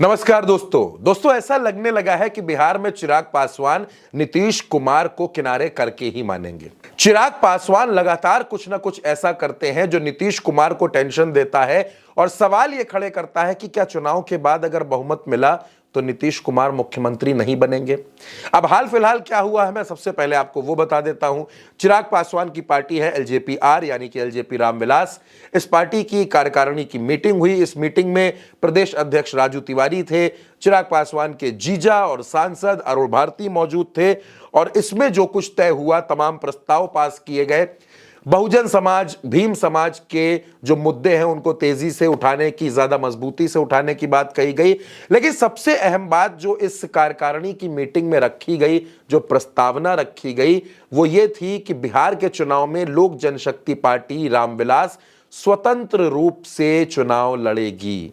नमस्कार दोस्तों ऐसा लगने लगा है कि बिहार में चिराग पासवान नीतीश कुमार को किनारे करके ही मानेंगे। चिराग पासवान लगातार कुछ ना कुछ ऐसा करते हैं जो नीतीश कुमार को टेंशन देता है और सवाल यह खड़े करता है कि क्या चुनाव के बाद अगर बहुमत मिला तो नीतीश कुमार मुख्यमंत्री नहीं बनेंगे। अब हाल फिलहाल क्या हुआ है मैं सबसे पहले आपको वो बता देता हूं। चिराग पासवान की पार्टी है एलजेपी-आर यानी कि एलजेपी रामविलास। इस पार्टी की कार्यकारिणी की मीटिंग हुई। इस मीटिंग में प्रदेश अध्यक्ष राजू तिवारी थे, चिराग पासवान के जीजा और सांसद अरुण भारती मौजूद थे और इसमें जो कुछ तय हुआ, तमाम प्रस्ताव पास किए गए। बहुजन समाज, भीम समाज के जो मुद्दे हैं उनको तेजी से उठाने की, ज्यादा मजबूती से उठाने की बात कही गई। लेकिन सबसे अहम बात जो इस कार्यकारिणी की मीटिंग में रखी गई, जो प्रस्तावना रखी गई, वो ये थी कि बिहार के चुनाव में लोक जनशक्ति पार्टी रामविलास स्वतंत्र रूप से चुनाव लड़ेगी।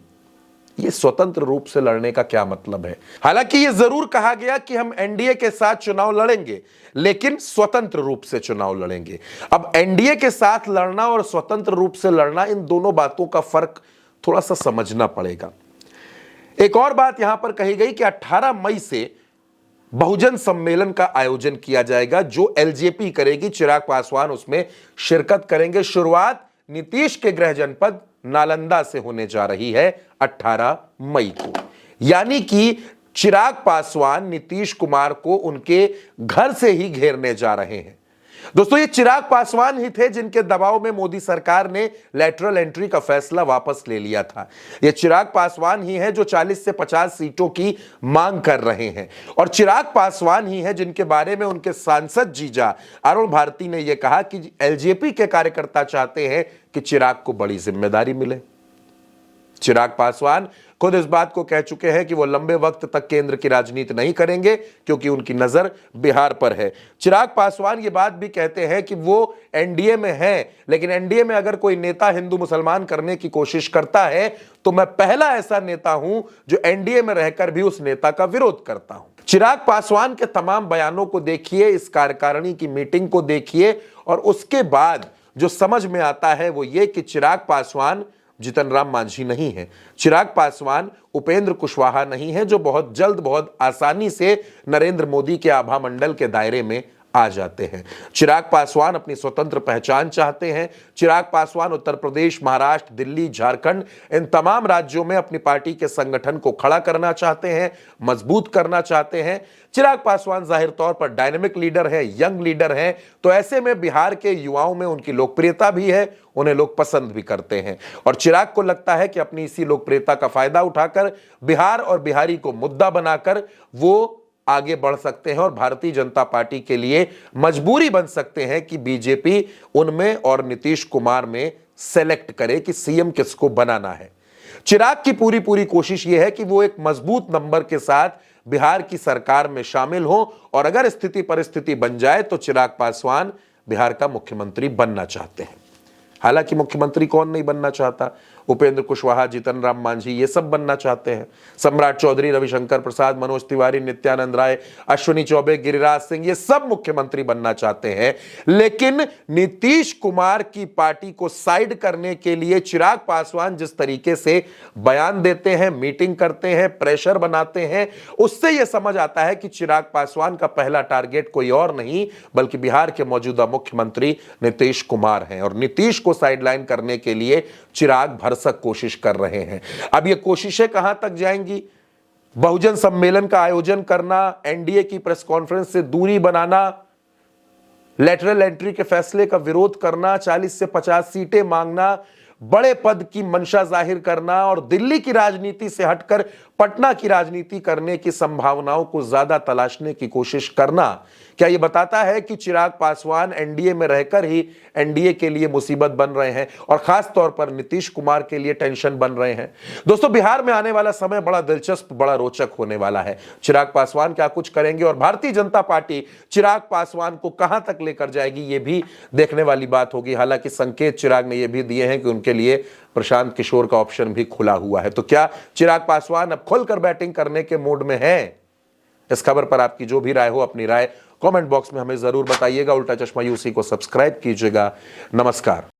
ये स्वतंत्र रूप से लड़ने का क्या मतलब है? हालांकि ये जरूर कहा गया कि हम एनडीए के साथ चुनाव लड़ेंगे, लेकिन स्वतंत्र रूप से चुनाव लड़ेंगे। अब एनडीए के साथ लड़ना और स्वतंत्र रूप से लड़ना, इन दोनों बातों का फर्क थोड़ा सा समझना पड़ेगा। एक और बात यहां पर कही गई कि 18 मई से बहुजन सम्मेलन का आयोजन किया जाएगा जो एलजेपी करेगी। चिराग पासवान उसमें शिरकत करेंगे। शुरुआत नीतीश के गृह जनपद नालंदा से होने जा रही है 18 मई को, यानी कि चिराग पासवान नीतीश कुमार को उनके घर से ही घेरने जा रहे हैं। दोस्तों, ये चिराग पासवान ही थे जिनके दबाव में मोदी सरकार ने लैटरल एंट्री का फैसला वापस ले लिया था। ये चिराग पासवान ही हैं जो 40 से 50 सीटों की मांग कर रहे हैं और चिराग पासवान ही हैं जिनके बारे में उनके सांसद जीजा अरुण भारती ने यह कहा कि एलजेपी के कार्यकर्ता चाहते हैं कि चिराग को बड़ी जिम्मेदारी मिले। चिराग पासवान खुद इस बात को कह चुके हैं कि वो लंबे वक्त तक केंद्र की राजनीति नहीं करेंगे क्योंकि उनकी नजर बिहार पर है। चिराग पासवान ये बात भी कहते हैं कि वो एनडीए में हैं, लेकिन एनडीए में अगर कोई नेता हिंदू मुसलमान करने की कोशिश करता है तो मैं पहला ऐसा नेता हूं जो एनडीए में रहकर भी उस नेता का विरोध करता हूं। चिराग पासवान के तमाम बयानों को देखिए, इस कार्यकारिणी की मीटिंग को देखिए और उसके बाद जो समझ में आता है वो ये कि चिराग पासवान जीतन राम मांझी नहीं है। चिराग पासवान उपेंद्र कुशवाहा नहीं है जो बहुत जल्द, बहुत आसानी से नरेंद्र मोदी के आभा मंडल के दायरे में आ जाते हैं। चिराग पासवान अपनी स्वतंत्र पहचान चाहते हैं। चिराग पासवान उत्तर प्रदेश, महाराष्ट्र, दिल्ली, झारखंड, इन तमाम राज्यों में अपनी पार्टी के संगठन को खड़ा करना चाहते हैं, मजबूत करना चाहते हैं। चिराग पासवान जाहिर तौर पर डायनेमिक लीडर है, यंग लीडर हैं, तो ऐसे में बिहार के युवाओं में उनकी लोकप्रियता भी है, उन्हें लोग पसंद भी करते हैं और चिराग को लगता है कि अपनी इसी लोकप्रियता का फायदा उठाकर बिहार और बिहारी को मुद्दा बनाकर वो आगे बढ़ सकते हैं और भारतीय जनता पार्टी के लिए मजबूरी बन सकते हैं कि बीजेपी उनमें और नीतीश कुमार में सेलेक्ट करे कि सीएम किसको बनाना है। चिराग की पूरी कोशिश यह है कि वो एक मजबूत नंबर के साथ बिहार की सरकार में शामिल हो और अगर स्थिति परिस्थिति बन जाए तो चिराग पासवान बिहार का मुख्यमंत्री बनना चाहते हैं। हालांकि मुख्यमंत्री कौन नहीं बनना चाहता? उपेंद्र कुशवाहा, जीतन राम मांझी, ये सब बनना चाहते हैं। सम्राट चौधरी, रविशंकर प्रसाद, मनोज तिवारी, नित्यानंद राय, अश्विनी चौबे, गिरिराज सिंह, ये सब मुख्यमंत्री बनना चाहते हैं। लेकिन नीतीश कुमार की पार्टी को साइड करने के लिए चिराग पासवान जिस तरीके से बयान देते हैं, मीटिंग करते हैं, प्रेशर बनाते हैं, उससे यह समझ आता है कि चिराग पासवान का पहला टारगेट कोई और नहीं बल्कि बिहार के मौजूदा मुख्यमंत्री नीतीश कुमार हैं और नीतीश को साइडलाइन करने के लिए चिराग भरसक कोशिश कर रहे हैं। अब ये कोशिशें कहां तक जाएंगी? बहुजन सम्मेलन का आयोजन करना, एनडीए की प्रेस कॉन्फ्रेंस से दूरी बनाना, लैटरल एंट्री के फैसले का विरोध करना, 40 से 50 सीटें मांगना, बड़े पद की मंशा जाहिर करना और दिल्ली की राजनीति से हटकर पटना की राजनीति करने की संभावनाओं को ज्यादा तलाशने की कोशिश करना, क्या यह बताता है कि चिराग पासवान एनडीए में रहकर ही एनडीए के लिए मुसीबत बन रहे हैं और खास तौर पर नीतीश कुमार के लिए टेंशन बन रहे हैं? दोस्तों, बिहार में आने वाला समय बड़ा दिलचस्प, बड़ा रोचक होने वाला है। चिराग पासवान क्या कुछ करेंगे और भारतीय जनता पार्टी चिराग पासवान को कहां तक लेकर जाएगी, ये भी देखने वाली बात होगी। हालांकि संकेत चिराग ने यह भी दिए हैं कि उनके लिए प्रशांत किशोर का ऑप्शन भी खुला हुआ है। तो क्या चिराग पासवान अब खुलकर बैटिंग करने के मूड में हैं? इस खबर पर आपकी जो भी राय हो, अपनी राय कमेंट बॉक्स में हमें जरूर बताइएगा। उल्टा चश्मा यूसी को सब्सक्राइब कीजिएगा। नमस्कार।